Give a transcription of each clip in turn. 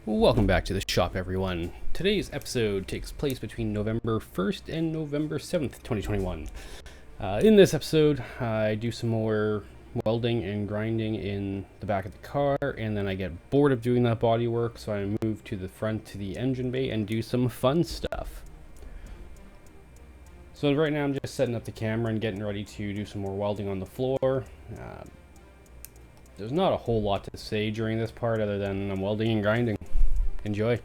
Welcome back to the shop, everyone. Today's episode takes place between November 1st and November 7th, 2021. In this episode, I do some more welding and grinding in the back of the car, and then I get bored of doing that body work, so I move to the front to the engine bay and do some fun stuff. So right now I'm just setting up the camera and getting ready to do some more welding on the floor. There's not a whole lot to say during this part other than I'm welding and grinding. Enjoy.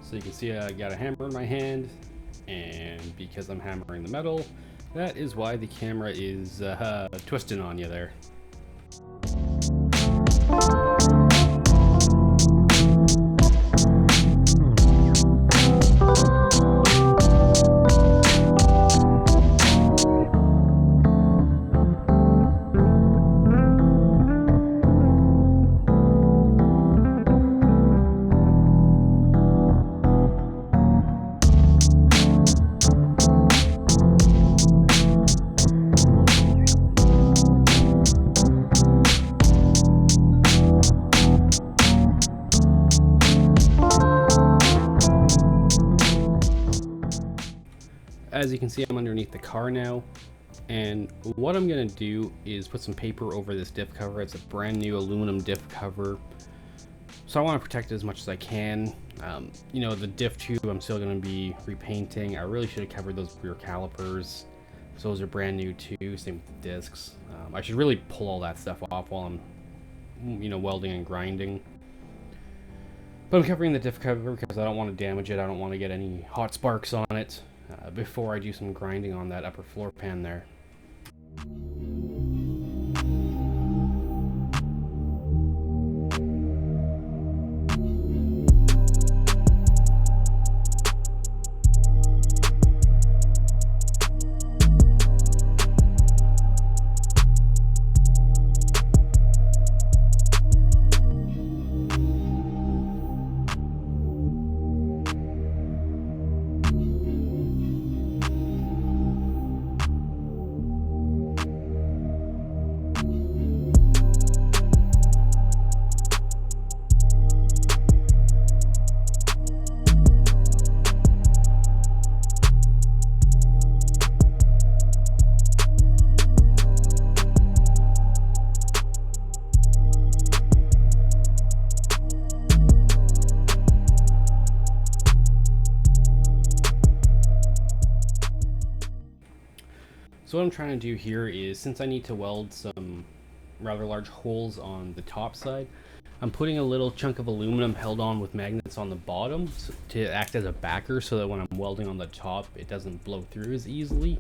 So you can see I got a hammer in my hand, and because I'm hammering the metal, that is why the camera is twisting on you there. As you can see, I'm underneath the car now, and what I'm going to do is put some paper over this diff cover. It's a brand new aluminum diff cover, so I want to protect it as much as I can. You know, the diff tube I'm still going to be repainting. I really should have covered those rear calipers, so those are brand new too, same with the discs. I should really pull all that stuff off while I'm, you know, welding and grinding. But I'm covering the diff cover because I don't want to damage it. I don't want to get any hot sparks on it before I do some grinding on that upper floor pan there. So what I'm trying to do here is, since I need to weld some rather large holes on the top side, I'm putting a little chunk of aluminum held on with magnets on the bottom to act as a backer, so that when I'm welding on the top, it doesn't blow through as easily.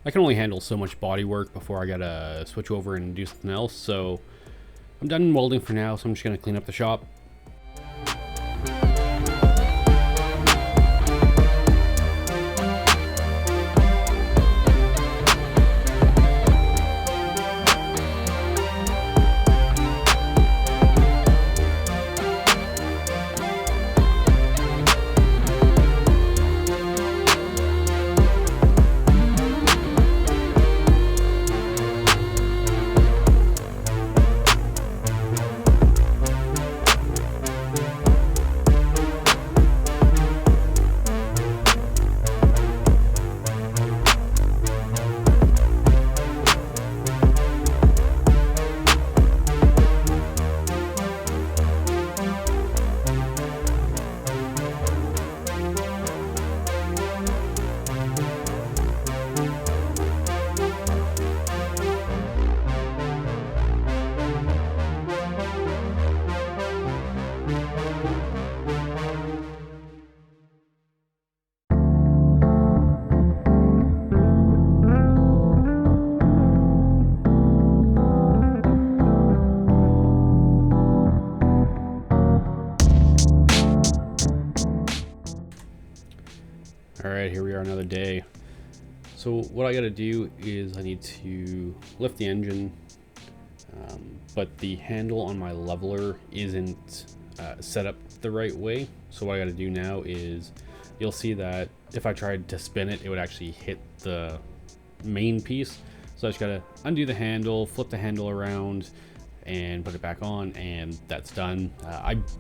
I can only handle so much body work before I gotta switch over and do something else, so I'm done welding for now, so I'm just gonna clean up the shop. Alright, here we are another day. So what I gotta do is I need to lift the engine, but the handle on my leveler isn't set up the right way. So what I gotta do now is, you'll see that if I tried to spin it, it would actually hit the main piece. So I just gotta undo the handle, flip the handle around, and put it back on, and that's done.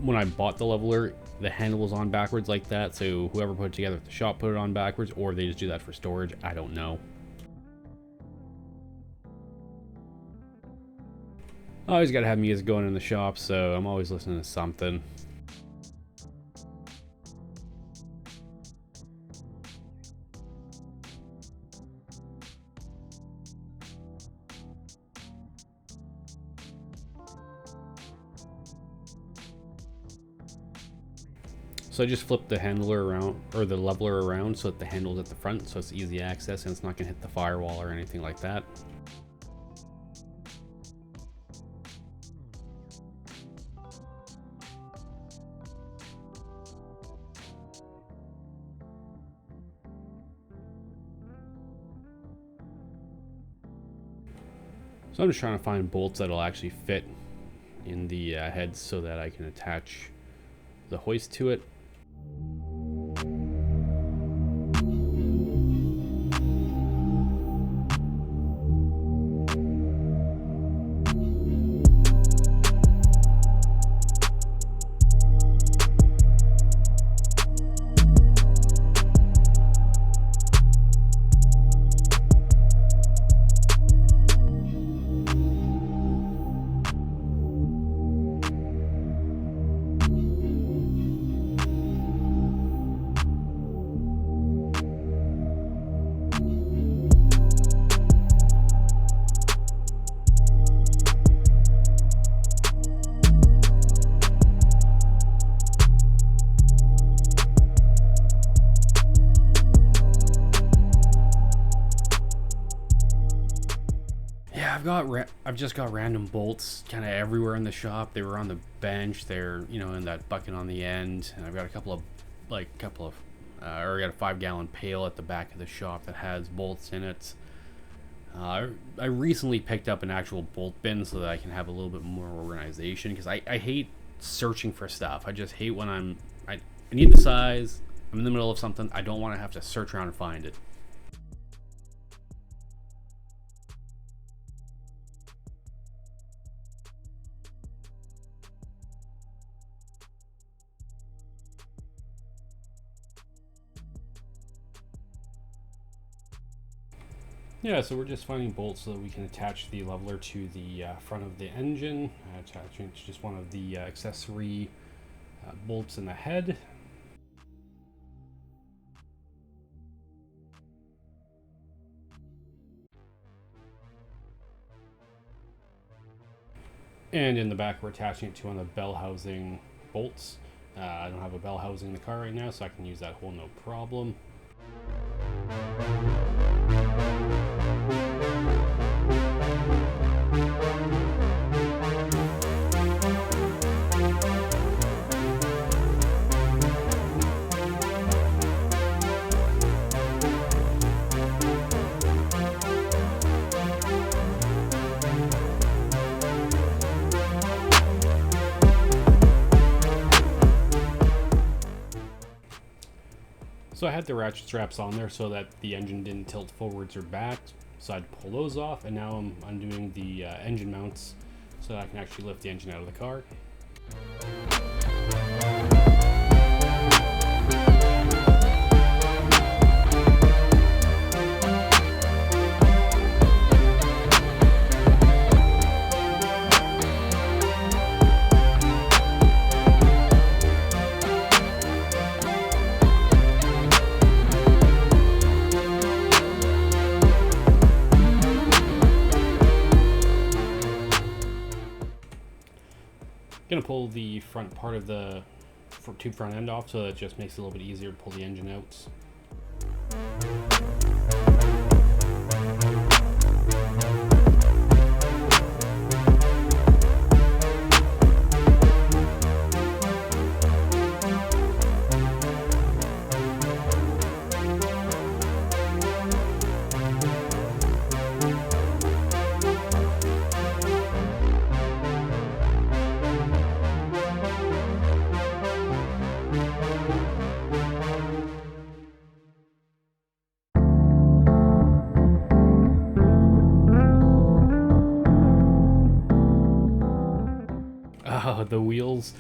When I bought the leveler, the handle was on backwards like that, so whoever put it together at the shop put it on backwards, or they just do that for storage. I don't know. I always gotta have music going in the shop, so I'm always listening to something. So I just flipped the handler around, or the leveler around, so that the handle's at the front, so it's easy access and it's not gonna hit the firewall or anything like that. So I'm just trying to find bolts that'll actually fit in the heads so that I can attach the hoist to it. I've just got random bolts kind of everywhere in the shop. They were on the bench. They're, you know, in that bucket on the end. And I've got I got a 5-gallon pail at the back of the shop that has bolts in it. I recently picked up an actual bolt bin so that I can have a little bit more organization, because I hate searching for stuff. I just hate when I need the size. I'm in the middle of something. I don't want to have to search around and find it. Yeah, so we're just finding bolts so that we can attach the leveler to the front of the engine. Attaching to just one of the accessory bolts in the head. And in the back, we're attaching it to one of the bell housing bolts. I don't have a bell housing in the car right now, so I can use that hole no problem. So I had the ratchet straps on there so that the engine didn't tilt forwards or back. So I'd pull those off, and now I'm undoing the engine mounts so that I can actually lift the engine out of the car. Gonna pull the front part of the tube front end off, so that it just makes it a little bit easier to pull the engine out. The wheels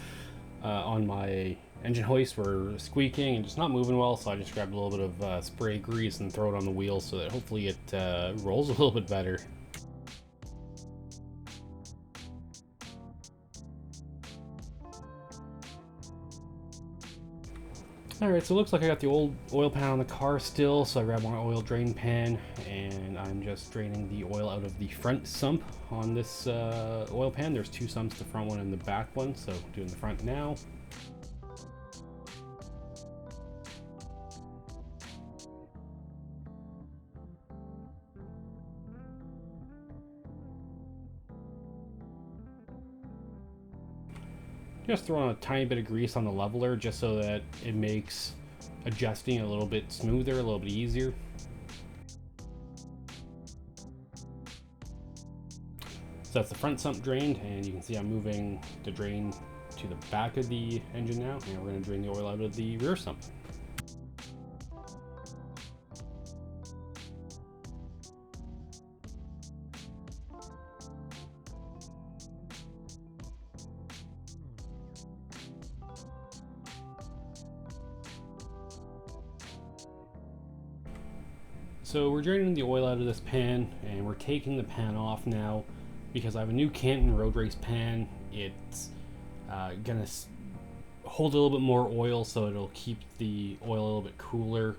on my engine hoist were squeaking and just not moving well, so I just grabbed a little bit of spray grease and throw it on the wheels so that hopefully it rolls a little bit better. Alright, so it looks like I got the old oil pan on the car still, so I grabbed my oil drain pan and I'm just draining the oil out of the front sump on this oil pan. There's two sumps, the front one and the back one, so doing the front now. Just throwing a tiny bit of grease on the leveler just so that it makes adjusting a little bit smoother, a little bit easier. So that's the front sump drained, and you can see I'm moving the drain to the back of the engine now, and we're going to drain the oil out of the rear sump. So we're draining the oil out of this pan, and we're taking the pan off now because I have a new Canton road race pan. It's gonna hold a little bit more oil, so it'll keep the oil a little bit cooler.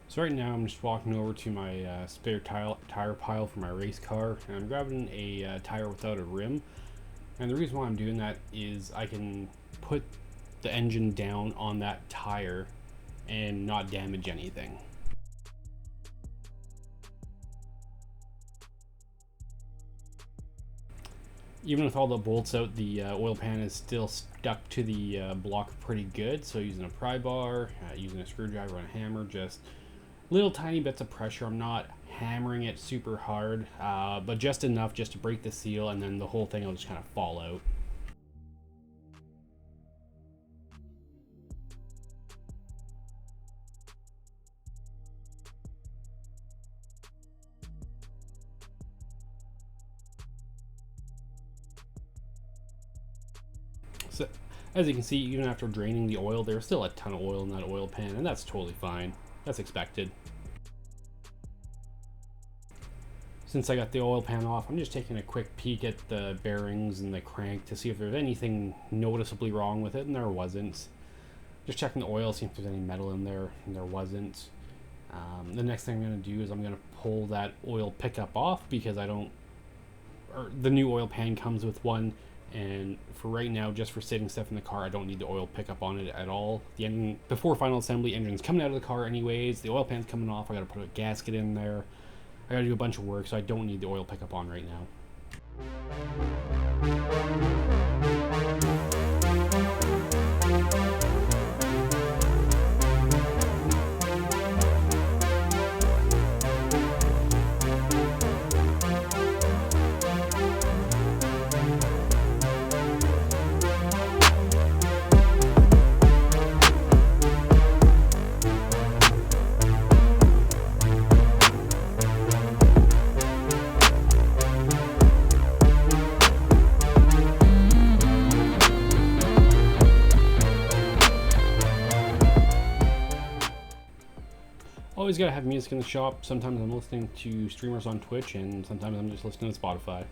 So right now I'm just walking over to my spare tire pile for my race car, and I'm grabbing a tire without a rim. And the reason why I'm doing that is I can put the engine down on that tire and not damage anything. Even with all the bolts out, the oil pan is still stuck to the block pretty good, so using a pry bar, using a screwdriver and a hammer, just little tiny bits of pressure. I'm not hammering it super hard, but just enough just to break the seal, and then the whole thing will just kind of fall out. So, as you can see, even after draining the oil, there's still a ton of oil in that oil pan, and that's totally fine. That's expected. Since I got the oil pan off, I'm just taking a quick peek at the bearings and the crank to see if there's anything noticeably wrong with it, and there wasn't. Just checking the oil, see if there's any metal in there, and there wasn't. The next thing I'm going to do is I'm going to pull that oil pickup off because the new oil pan comes with one, And for right now, just for sitting stuff in the car, I don't need the oil pickup on it at all. The engine, before final assembly, engine's coming out of the car anyways. The oil pan's coming off. I gotta put a gasket in there. I gotta do a bunch of work, so I don't need the oil pickup on right now. Always gotta have music in the shop. Sometimes I'm listening to streamers on Twitch, and sometimes I'm just listening to Spotify.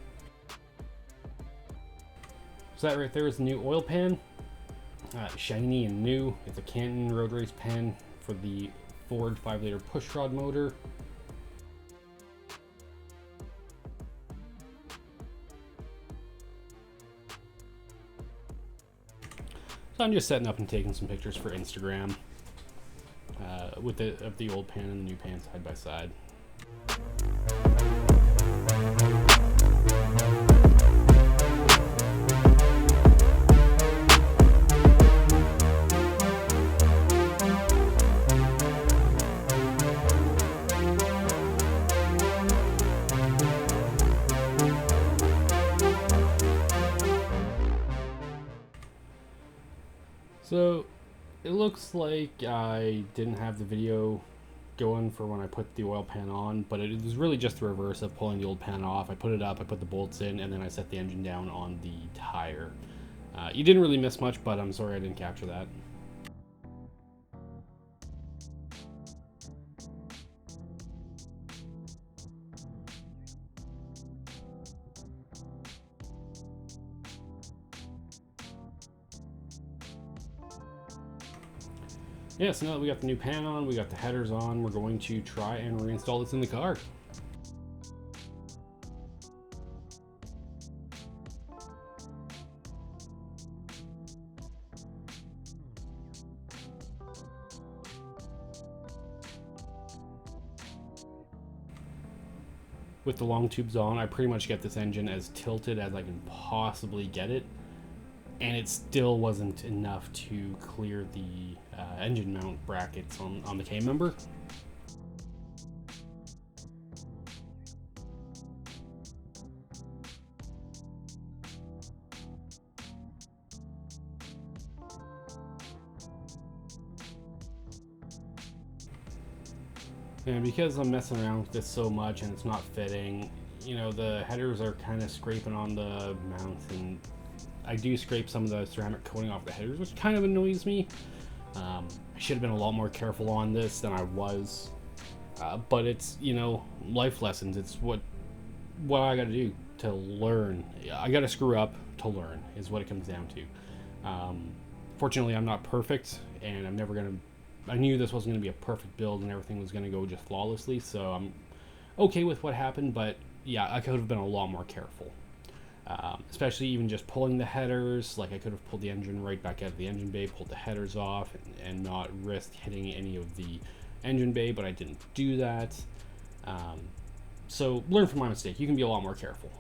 So that right there is the new oil pan. Shiny and new. It's a Canton road race pan for the Ford 5-liter pushrod motor. So I'm just setting up and taking some pictures for Instagram. With the old pan and the new pan side by side. So it looks like I didn't have the video going for when I put the oil pan on, but it was really just the reverse of pulling the old pan off. I put it up, I put the bolts in, and then I set the engine down on the tire. You didn't really miss much, but I'm sorry I didn't capture that. Yeah, so now that we got the new pan on, we got the headers on, we're going to try and reinstall this in the car. With the long tubes on, I pretty much get this engine as tilted as I can possibly get it, and it still wasn't enough to clear the engine mount brackets on the K-member. And because I'm messing around with this so much and it's not fitting, you know, the headers are kind of scraping on the mount, and I do scrape some of the ceramic coating off the headers, which kind of annoys me. I should have been a lot more careful on this than I was, but it's, you know, life lessons. It's what I got to do to learn. I got to screw up to learn is what it comes down to. Fortunately, I'm not perfect, and I'm never gonna. I knew this wasn't gonna be a perfect build, and everything was gonna go just flawlessly. So I'm okay with what happened, but yeah, I could have been a lot more careful. Especially even just pulling the headers. Like, I could have pulled the engine right back out of the engine bay, pulled the headers off, and not risk hitting any of the engine bay, but I didn't do that. So learn from my mistake. You can be a lot more careful.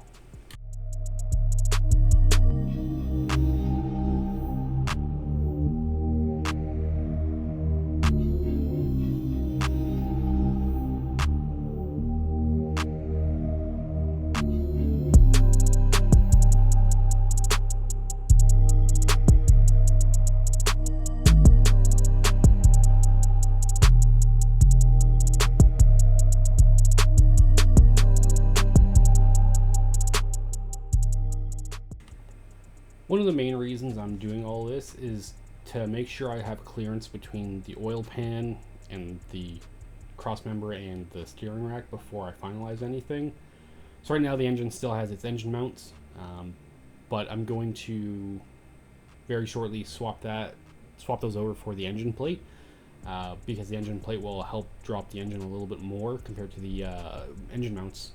One of the main reasons I'm doing all this is to make sure I have clearance between the oil pan and the cross member and the steering rack before I finalize anything. So right now the engine still has its engine mounts, but I'm going to very shortly swap those over for the engine plate, because the engine plate will help drop the engine a little bit more compared to the engine mounts.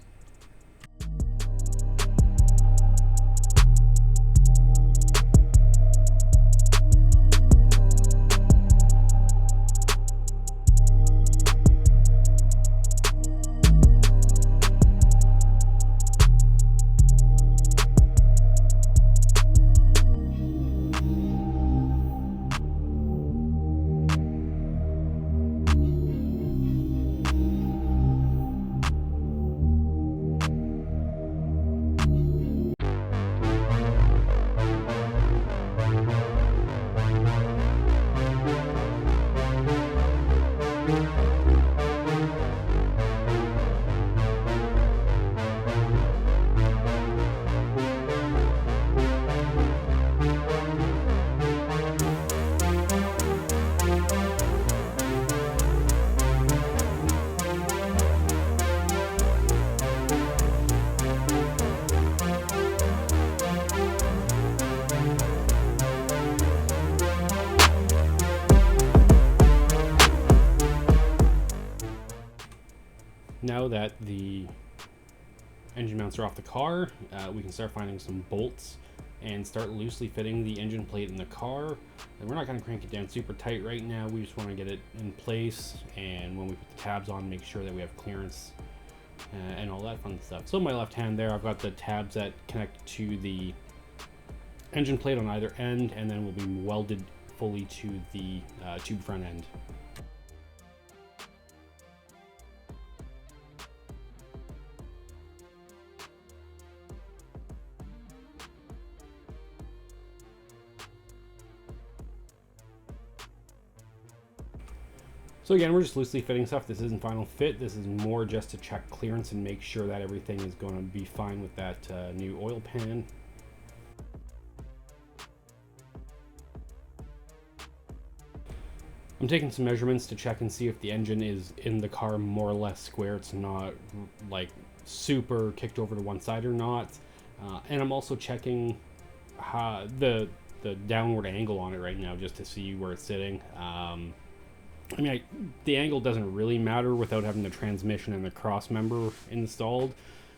Now that the engine mounts are off the car, we can start finding some bolts and start loosely fitting the engine plate in the car. And we're not going to crank it down super tight right now. We just want to get it in place, and when we put the tabs on, make sure that we have clearance and all that fun stuff. So my left hand there, I've got the tabs that connect to the engine plate on either end, and then will be welded fully to the tube front end. So again, we're just loosely fitting stuff. This isn't final fit. This is more just to check clearance and make sure that everything is going to be fine with that new oil pan. I'm taking some measurements to check and see if the engine is in the car more or less square. It's not like super kicked over to one side or not. And I'm also checking how the downward angle on it right now, just to see where it's sitting. I mean, the angle doesn't really matter without having the transmission and the cross member installed,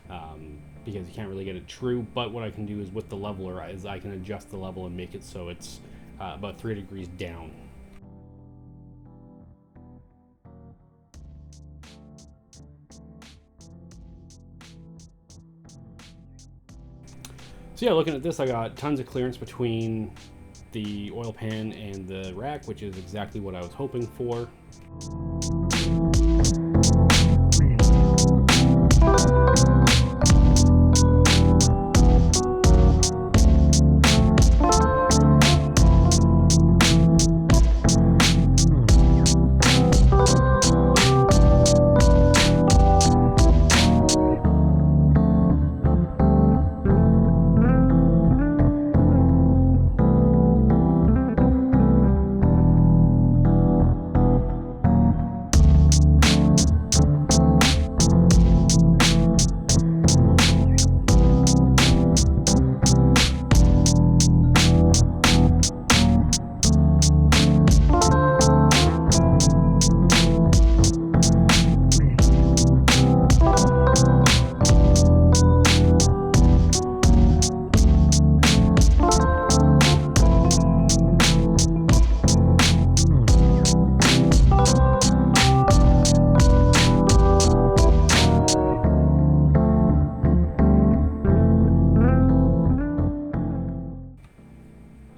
because you can't really get it true. But what I can do is with the leveler is I can adjust the level and make it so it's about 3 degrees down. So yeah, looking at this, I got tons of clearance between the oil pan and the rack, which is exactly what I was hoping for.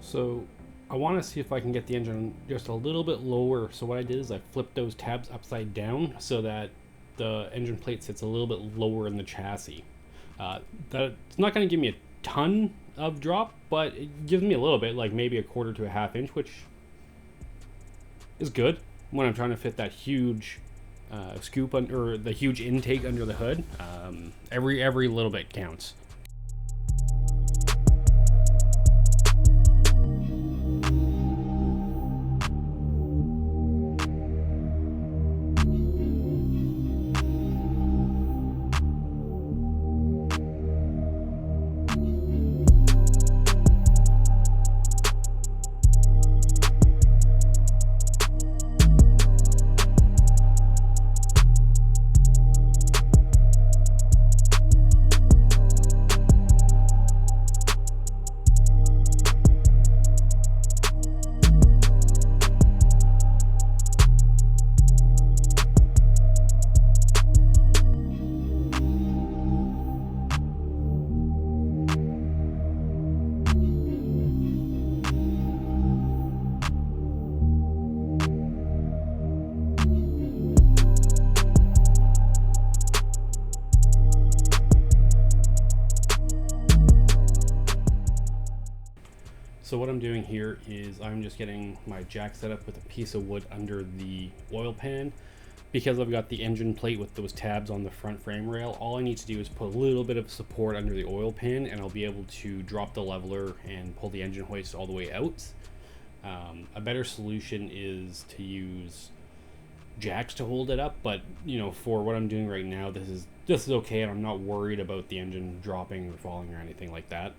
So I want to see if I can get the engine just a little bit lower. So what I did is I flipped those tabs upside down so that the engine plate sits a little bit lower in the chassis. That's not going to give me a ton of drop, but it gives me a little bit, like maybe a 1/4 to a 1/2 inch, which is good when I'm trying to fit that huge scoop or the huge intake under the hood. Every little bit counts. So what I'm doing here is I'm just getting my jack set up with a piece of wood under the oil pan. Because I've got the engine plate with those tabs on the front frame rail, all I need to do is put a little bit of support under the oil pan and I'll be able to drop the leveler and pull the engine hoist all the way out. A better solution is to use jacks to hold it up, but you know, for what I'm doing right now, this is okay, and I'm not worried about the engine dropping or falling or anything like that.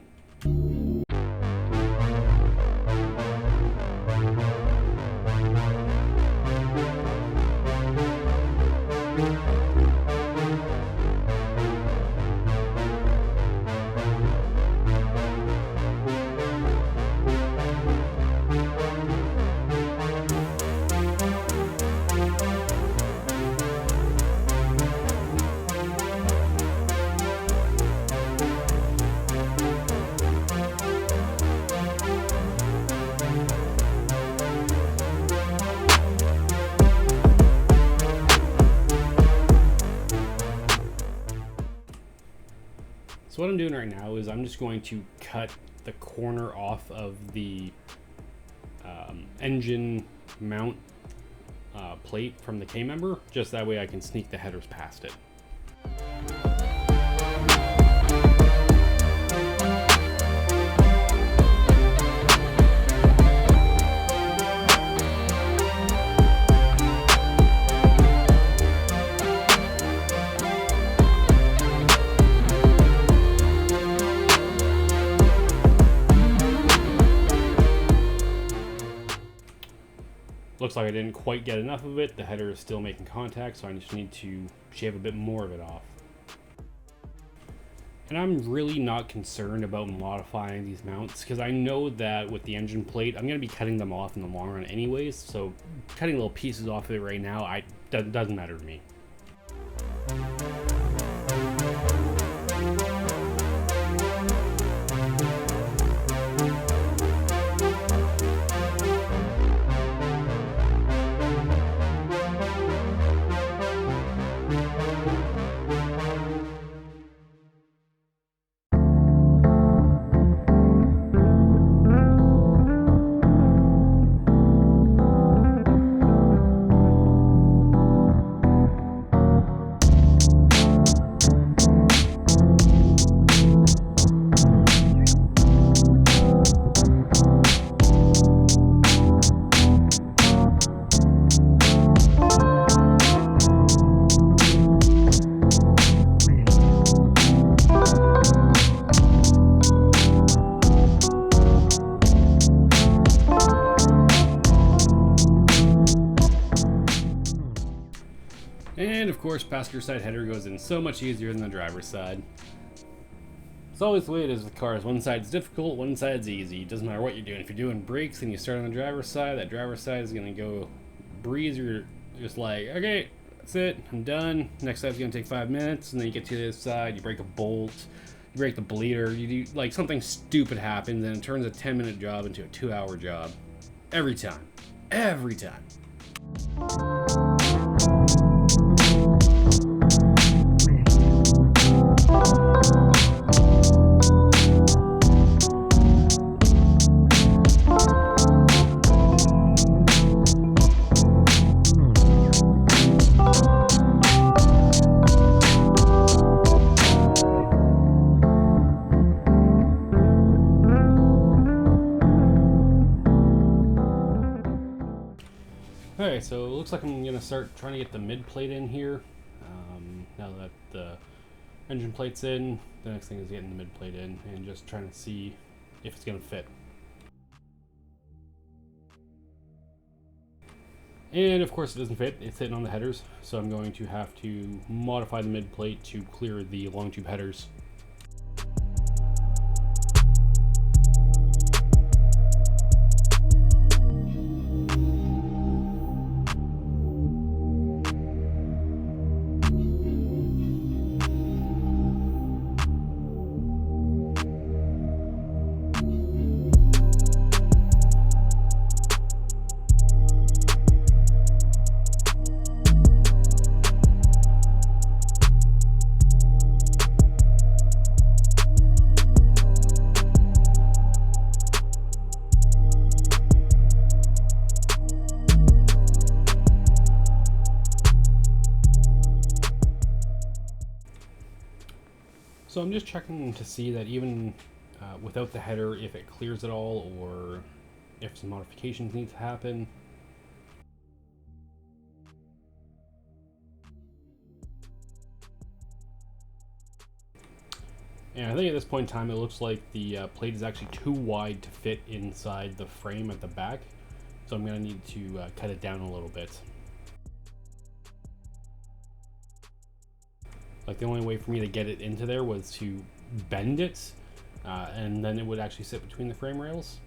So what I'm doing right now is I'm just going to cut the corner off of the engine mount plate from the K-member, just that way I can sneak the headers past it. Looks like I didn't quite get enough of it. The header is still making contact, so I just need to shave a bit more of it off. And I'm really not concerned about modifying these mounts, because I know that with the engine plate, I'm going to be cutting them off in the long run anyways, so cutting little pieces off of it right now, doesn't matter to me. And of course, passenger side header goes in so much easier than the driver's side. It's always the way it is with cars. One side's difficult, one side's easy. It doesn't matter what you're doing. If you're doing brakes and you start on the driver's side, that driver's side is going to go breeze. You're just like, okay, that's it, I'm done. Next side's going to take 5 minutes, and then you get to the other side, you break a bolt, you break the bleeder, you do, like, something stupid happens, and it turns a 10-minute job into a 2-hour job. Every time. Every time. Alright, so it looks like I'm going to start trying to get the mid plate in here. Now that the engine plate's in, the next thing is getting the mid plate in and just trying to see if it's going to fit. And of course it doesn't fit, it's sitting on the headers, so I'm going to have to modify the mid plate to clear the long tube headers. So I'm just checking to see that even without the header, if it clears it all or if some modifications need to happen. And I think at this point in time it looks like the plate is actually too wide to fit inside the frame at the back. So I'm going to need to cut it down a little bit. Like the only way for me to get it into there was to bend it, and then it would actually sit between the frame rails.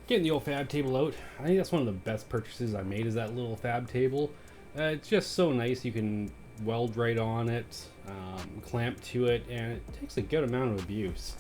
Getting the old fab table out. I think that's one of the best purchases I made, is that little fab table. It's just so nice. You can weld right on it, clamp to it, and it takes a good amount of abuse.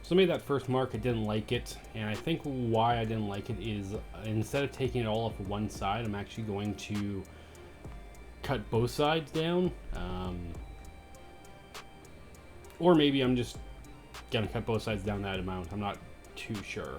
So I made that first mark, I didn't like it, and I think why I didn't like it is instead of taking it all off of one side, I'm actually going to cut both sides down. Or maybe I'm just gonna cut both sides down that amount, I'm not too sure.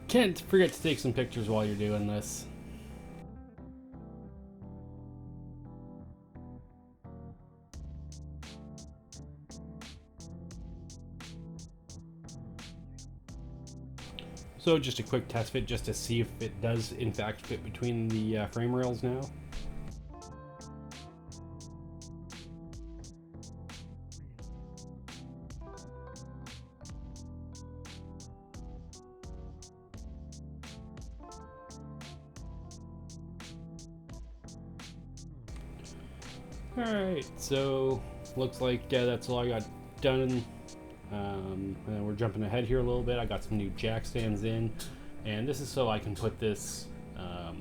Can't forget to take some pictures while you're doing this. So just a quick test fit just to see if it does in fact fit between the frame rails now. Alright, so looks like that's all I got done. And we're jumping ahead here a little bit. I got some new jack stands in, and this is so I can put this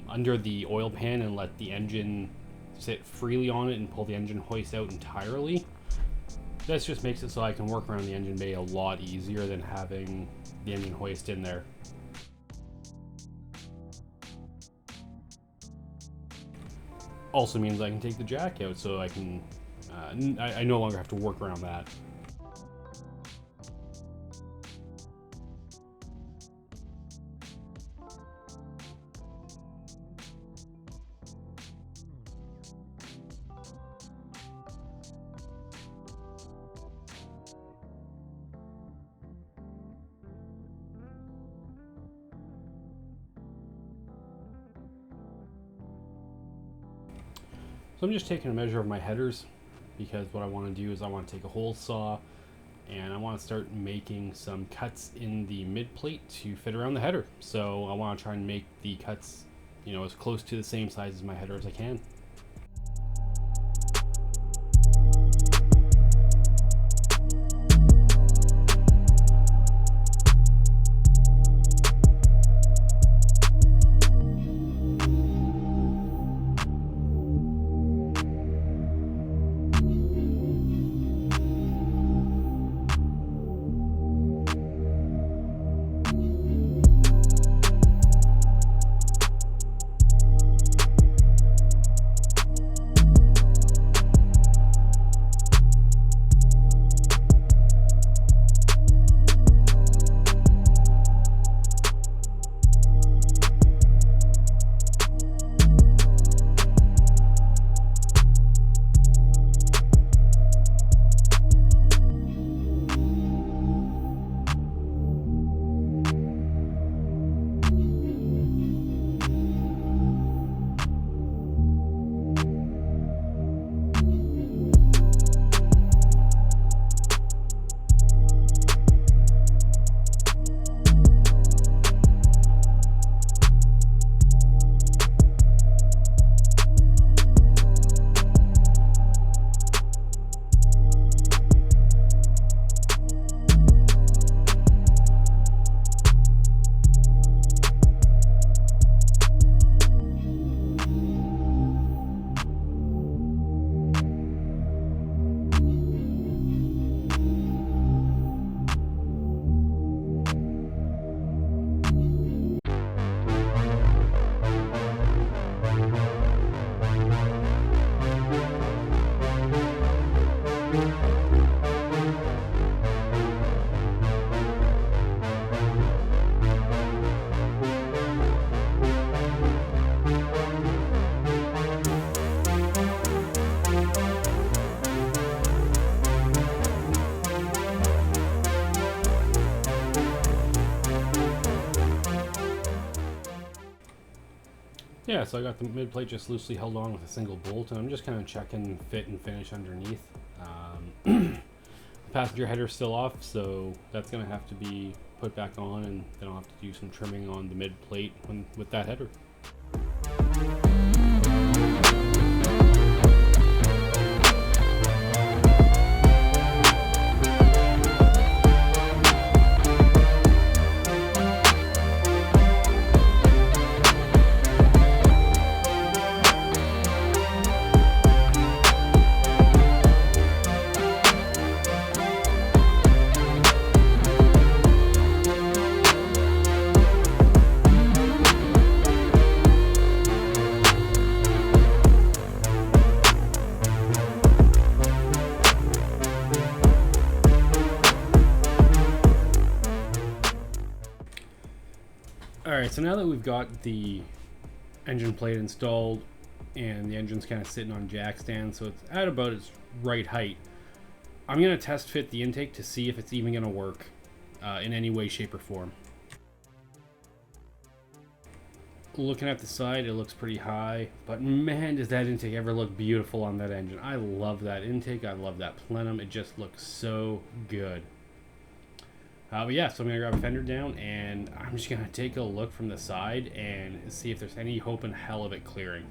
under the oil pan and let the engine sit freely on it and pull the engine hoist out entirely. This just makes it so I can work around the engine bay a lot easier than having the engine hoist in there. Also means I can take the jack out, so I can I no longer have to work around that. So I'm just taking a measure of my headers, because what I want to do is I want to take a hole saw and I want to start making some cuts in the mid plate to fit around the header. So I want to try and make the cuts, you know, as close to the same size as my header as I can. Yeah, so I got the mid plate just loosely held on with a single bolt, and I'm just kind of checking fit and finish underneath. The passenger header's still off, so that's going to have to be put back on, and then I'll have to do some trimming on the mid plate with that header. Alright, so now that we've got the engine plate installed and the engine's kind of sitting on jack stand, so it's at about its right height, I'm going to test fit the intake to see if it's even going to work in any way, shape, or form. Looking at the side, it looks pretty high, but man, does that intake ever look beautiful on that engine. I love that intake, I love that plenum, it just looks so good. But yeah, so I'm going to grab a fender down, and I'm just going to take a look from the side and see if there's any hope in hell of it clearing.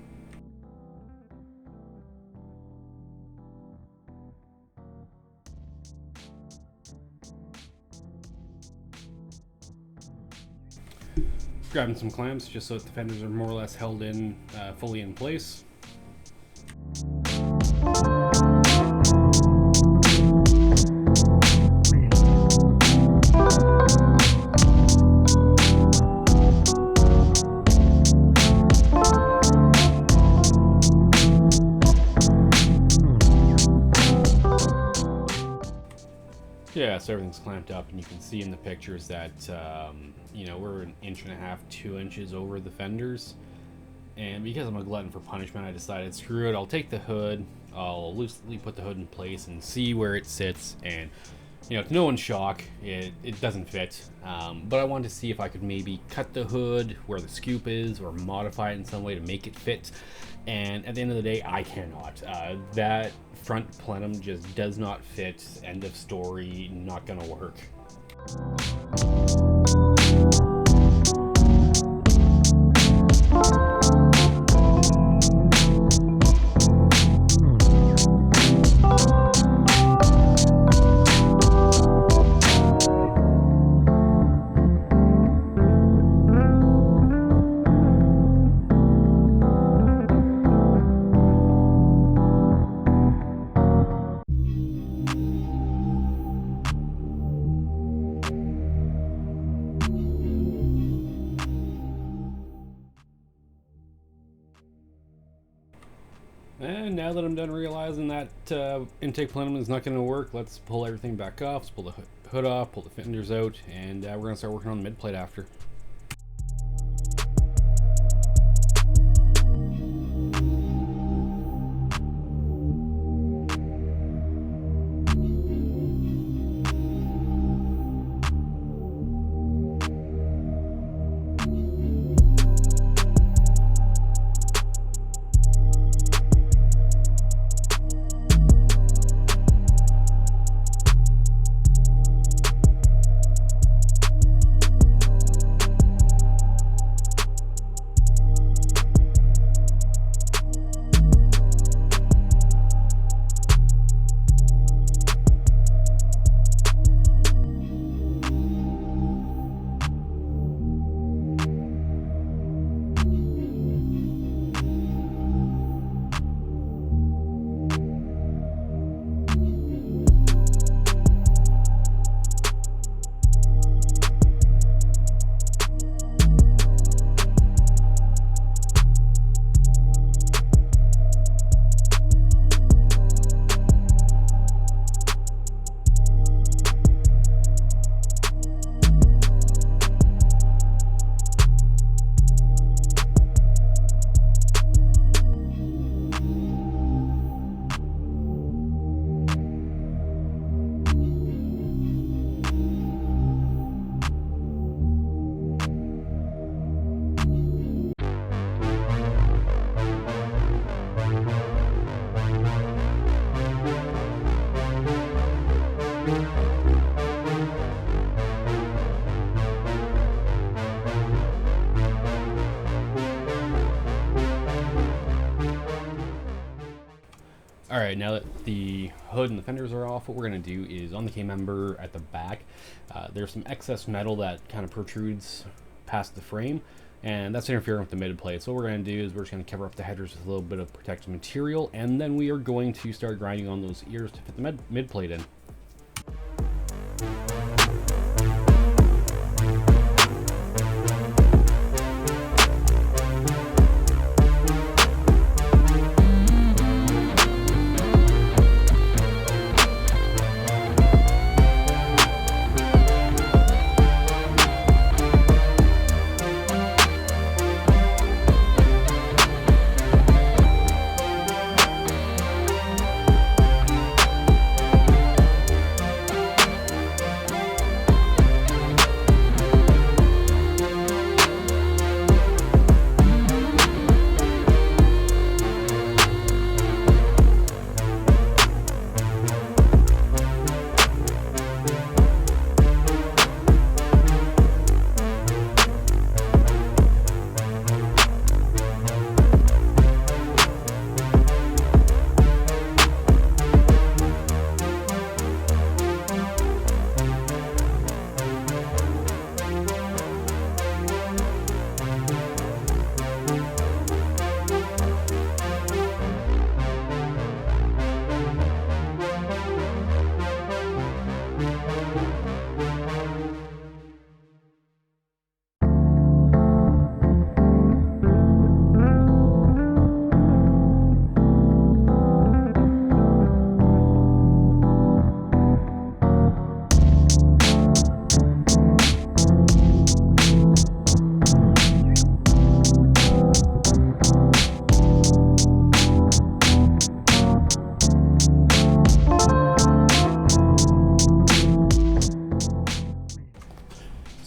Grabbing some clamps just so that the fenders are more or less held in, fully in place. Yeah, so everything's clamped up, and you can see in the pictures that, you know, we're 1.5 inches, 2 inches over the fenders. And because I'm a glutton for punishment, I decided, screw it, I'll take the hood, I'll loosely put the hood in place and see where it sits. And, you know, to no one's shock, it doesn't fit. But I wanted to see if I could maybe cut the hood where the scoop is, or modify it in some way to make it fit. And at the end of the day, I cannot. That front plenum just does not fit. End of story, not gonna work. And now that I'm done realizing that intake plenum is not going to work, let's pull everything back off. Let's pull the hood off, pull the fenders out, and we're going to start working on the mid plate after. Alright, now that the hood and the fenders are off, what we're going to do is on the K-member at the back, there's some excess metal that kind of protrudes past the frame, and that's interfering with the mid plate. So what we're going to do is we're just going to cover up the headers with a little bit of protective material, and then we are going to start grinding on those ears to fit the mid plate in.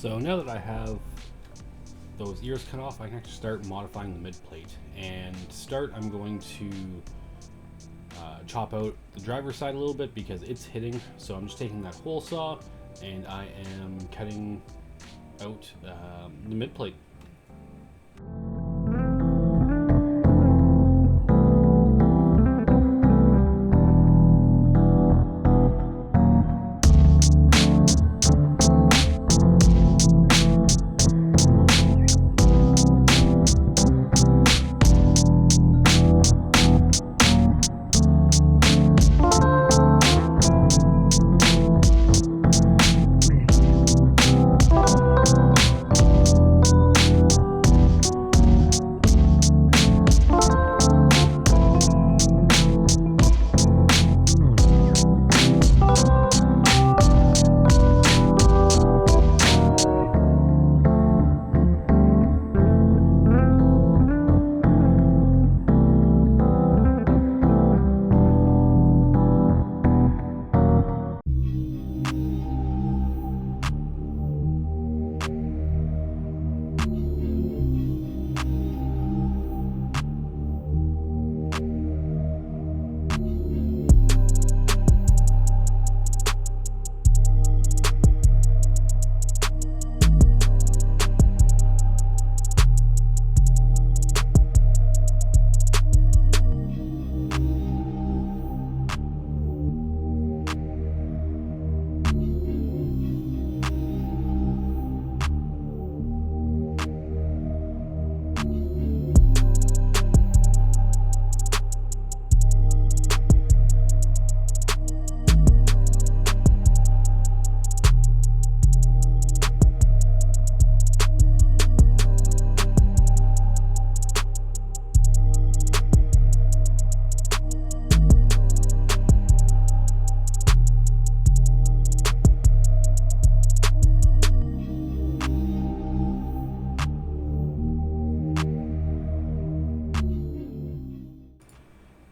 So now that I have those ears cut off, I can actually start modifying the mid plate. And to start, I'm going to chop out the driver's side a little bit because it's hitting. So I'm just taking that hole saw and I am cutting out the mid plate.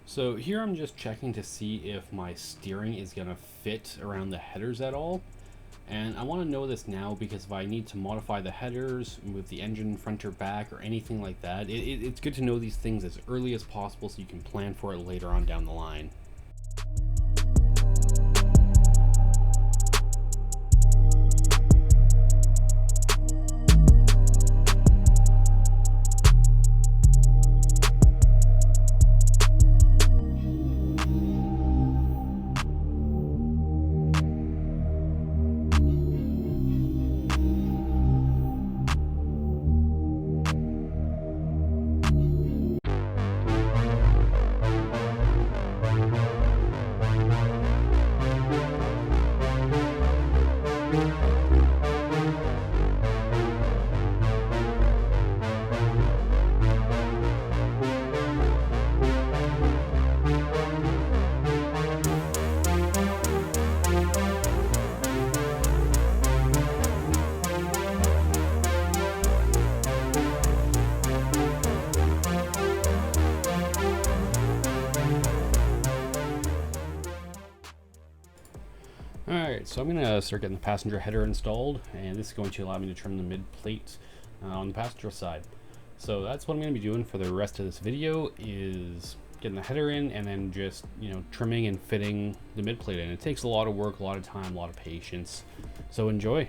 So here I'm just checking to see if my steering is going to fit around the headers at all. And I want to know this now because if I need to modify the headers, move the engine front or back or anything like that, it's good to know these things as early as possible so you can plan for it later on down the line. Alright, so I'm going to start getting the passenger header installed, and this is going to allow me to trim the mid plate on the passenger side. So that's what I'm going to be doing for the rest of this video, is getting the header in and then just, trimming and fitting the mid plate in. It takes a lot of work, a lot of time, a lot of patience. So enjoy.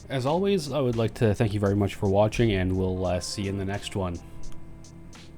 As always, I would like to thank you very much for watching, and we'll see you in the next one.